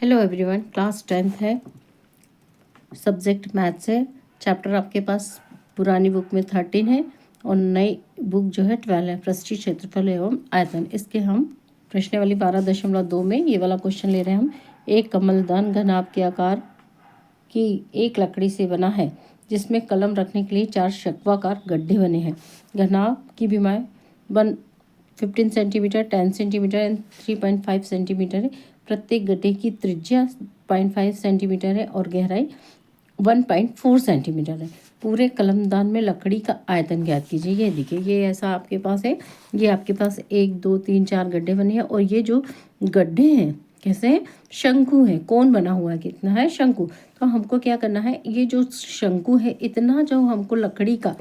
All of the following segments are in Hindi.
हेलो एवरीवन, क्लास 10th है, सब्जेक्ट मैथ्स है। चैप्टर आपके पास पुरानी बुक में 13 है और नई बुक जो है 12 है। पृष्ठीय क्षेत्रफल एवं आयतन, इसके हम प्रश्नावली 12.2 में ये वाला क्वेश्चन ले रहे हैं हम। एक कमलदान घनाभ के आकार की एक लकड़ी से बना है जिसमें कलम रखने के लिए 4 शंक्वाकार गड्ढे बने हैं। घनाभ की भीमाएं 15 सेंटीमीटर, 10 सेंटीमीटर एंड 3.5 सेंटीमीटर है। प्रत्येक गड्ढे की त्रिज्या 0.5 सेंटीमीटर है और गहराई 1.4 सेंटीमीटर है। पूरे कलमदान में लकड़ी का आयतन ज्ञात कीजिए। ये देखिए, ये ऐसा आपके पास है। ये आपके पास 1 2 3 4 गड्ढे बने हैं और ये जो गड्ढे हैं कैसे हैं? शंकु है। कौन बना हुआ है? कितना है? शंकु। तो हमको क्या करना है, ये जो शंकु है इतना जो हमको लकड़ी का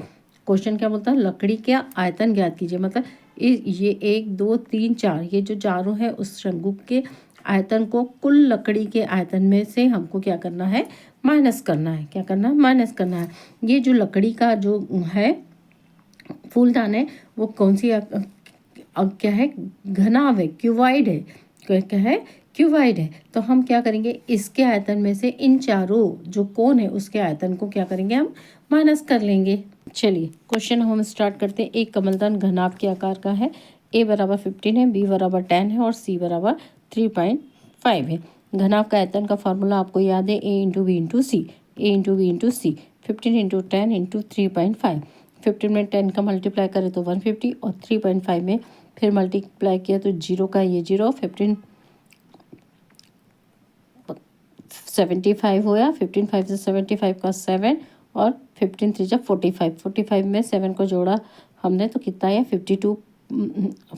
क्वेश्चन क्या बोलता है, लकड़ी का आयतन ज्ञात कीजिए। मतलब ये 1 2 3 4 ये जो चारों है उस शंकु के आयतन को कुल लकड़ी के आयतन में से हमको क्या करना है, माइनस करना है। क्या करना है? माइनस करना है। ये जो लकड़ी का जो है फूलदान है वो कौन सी क्या है? घनाभ है, क्यूबाइड है। क्या है? क्यूबाइड है। तो हम क्या करेंगे, इसके आयतन में से इन चारों जो कोण है उसके आयतन को क्या करेंगे, हम माइनस कर लेंगे। चलिए क्वेश्चन हम स्टार्ट करते हैं। एक कमलदान घनाभ के आकार का है। a बराबर 15 है, b बराबर 10 है और c बराबर 3.5 है। घनाभ का आयतन का फार्मूला आपको याद है, a into B into C. a into B into C 15 into 10 into 3.5। 15 में 10 का मल्टीप्लाई करें तो 150 और 3.5 में फिर मल्टीप्लाई किया तो 0 का ये 0, 15 75 होया। 15 5 से 75 का 7 और 15 3 जब 45। 45 में 7 को जोड़ा हमने तो कितना आया 52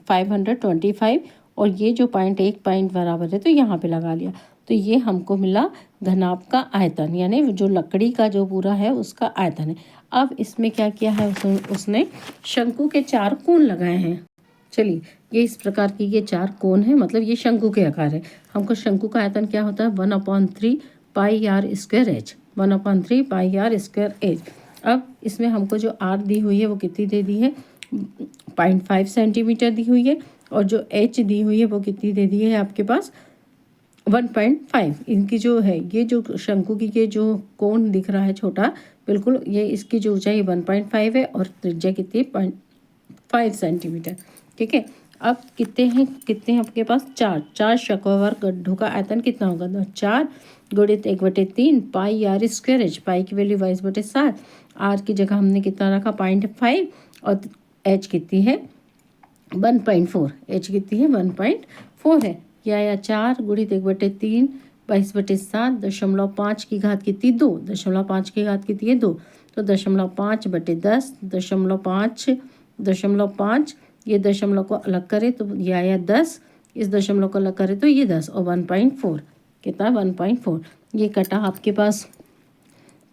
525। और ये जो पॉइंट एक पॉइंट बराबर है तो यहाँ पे लगा लिया। तो ये हमको मिला घनाभ का आयतन, यानी जो लकड़ी का जो पूरा है उसका आयतन है। अब इसमें क्या किया है उसने शंकु के 4 कोण लगाए हैं। चलिए, ये इस प्रकार की ये 4 कोण है, मतलब ये शंकु के आकार है। हमको शंकु का आयतन क्या होता है, 1/3 pi r square h. 1/3 pi r square h. अब इसमें हमको जो आर दी हुई है वो कितनी दे दी है, 0.5 सेंटीमीटर दी हुई है। और जो एच दी हुई है वो कितनी दे दी है आपके पास, 1.5। इनकी जो है ये जो शंकु की ये जो कोण दिख रहा है छोटा बिल्कुल, ये इसकी जो ऊंचाई 1.5 है और त्रिज्या कितनी है 0.5 सेंटीमीटर। ठीक है। अब कितने हैं आपके पास, 4 शंक्वाकार गड्ढों का आयतन कितना होगा, तो 4 गुणित 1/3 पाई आर स्क्वायर एच। पाई की वैल्यू 22/7। आर की जगह हमने कितना रखा 0.5 और एच कितनी है 1.4। एच कितनी है 1.4 है। या 4 गुणित 1/3 22/7 0.5 की घात कितनी 2। 0.5 की घात कितनी है 2। तो 0.5/10 0.5 ये दशमलव को अलग करें तो या 10, इस दशमलव को अलग करें तो ये 10 और 1.4 कितना 1.4। ये कटा आपके पास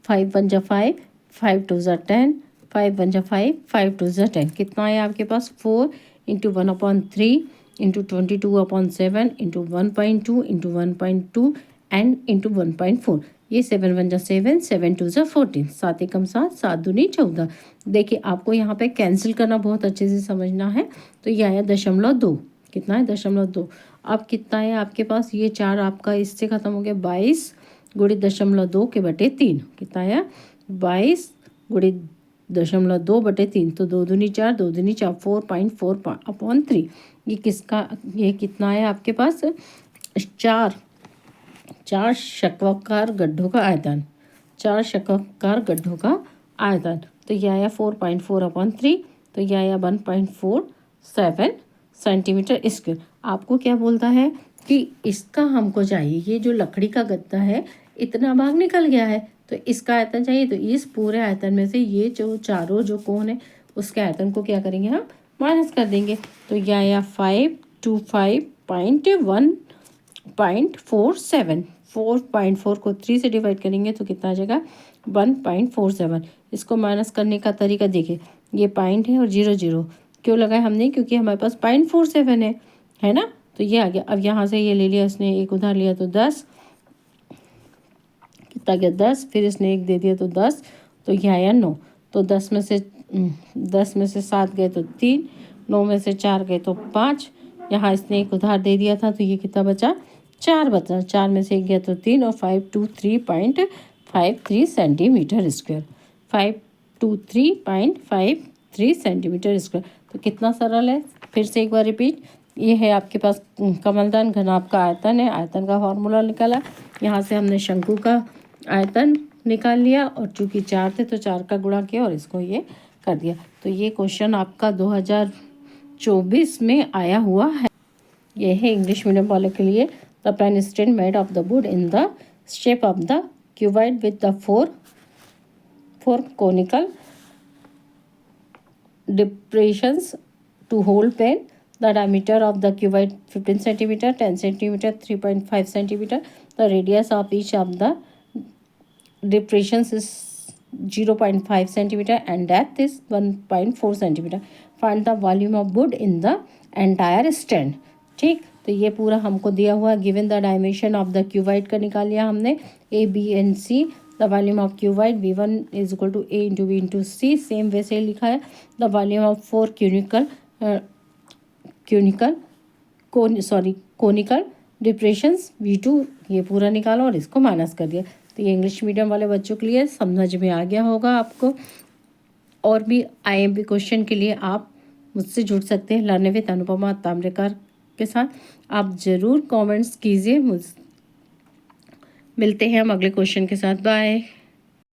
5 1 जा 5, 5 2 जा 10, 5 1 जा 5, 5 2 जा 10। कितना है आपके पास 4 into 1/3 into 22/7 into 1.2 into 1.2 and into 1.4। ये 7 1 जा 7, 7 2 जा 14, 7 एकम 7, 7 दूनी 14। देखिए आपको यहाँ पे कैंसिल करना बहुत अच्छे से समझना है। तो ये आया 0.2। कितना है 0.2। अब कितना है आपके पास, ये 4 आपका इससे खत्म हो गया 22 गुणित 0.2 के बटे 3। कितना आया 22 गुणित 0.2/3। तो 2 दूनी 4, 2 दूनी 4, 4.4/3। ये किसका, ये कितना है आपके पास, 4 शंक्वाकार गड्ढों का आयतन। 4 शंक्वाकार गड्ढों का आयतन। तो यह आया 4.4/3। तो यह आया 1.47 सेंटीमीटर स्क्वायर। आपको क्या बोलता है कि इसका हमको चाहिए, ये जो लकड़ी का गद्दा है इतना भाग निकल गया है तो इसका आयतन चाहिए। तो इस पूरे आयतन में से ये जो चारों जो कोण है उसके आयतन को क्या करेंगे, हम माइनस कर देंगे। तो यह आया 525.1.47। 4.4 को 3 से डिवाइड करेंगे तो कितना आ जाएगा 1.47। इसको माइनस करने का तरीका देखिए, ये पॉइंट है और 0 0 क्यों लगाए हमने, क्योंकि हमारे पास 0.47 है ना। तो ये आ गया। अब यहाँ से ये ले लिया इसने, एक उधार लिया तो 10, कितना गया 10, फिर इसने एक दे दिया तो 10, तो ये आया 9। तो 10 में से 7 गए तो 3, 9 में से 4 गए तो 5। यहाँ इसने एक उधार दे दिया था तो ये कितना बचा 4 बचा, 4 में से 1 गया तो 3 और 523.53 सेंटीमीटर स्क्वायर, 523.53 सेंटीमीटर स्क्वायर। तो कितना सरल है, फिर से एक बार रिपीट। ये है आपके पास कमलदान घनाभ का आयतन है, आयतन का फॉर्मूला निकाला। यहाँ से हमने शंकु का आयतन निकाल लिया और चूंकि 4 थे तो 4 का गुणा किया और इसको ये कर दिया। तो ये क्वेश्चन आपका 2024 में आया हुआ है। ये है इंग्लिश मीडियम वाले के लिए। The pen stand made of the wood in the shape of the cuboid with the four conical depressions to hold pen. The diameter of the cuboid 15 centimeter, 10 centimeter, 3.5 centimeter. The radius of each of the depressions is 0.5 centimeter and depth is 1.4 centimeter. Find the volume of wood in the entire stand. ठीक, तो ये पूरा हमको दिया हुआ given the dimension of the cuboid का निकाल लिया हमने, A B and C. The volume of cuboid V1 is equal to A into B into C, same वैसे ही लिखा है। The volume of 4 conical depressions V2, ये पूरा निकाला और इसको माइनस कर दिया। तो ये इंग्लिश मीडियम वाले बच्चों के लिए समझ में आ गया होगा आपको। और भी IMP क्वेश्चन के लिए आप मुझसे जुड़ सकते हैं लर्न विद अनुपमा ताम्रेकर के साथ। आप ज़रूर कमेंट्स कीजिए। मिलते हैं हम अगले क्वेश्चन के साथ। बाय।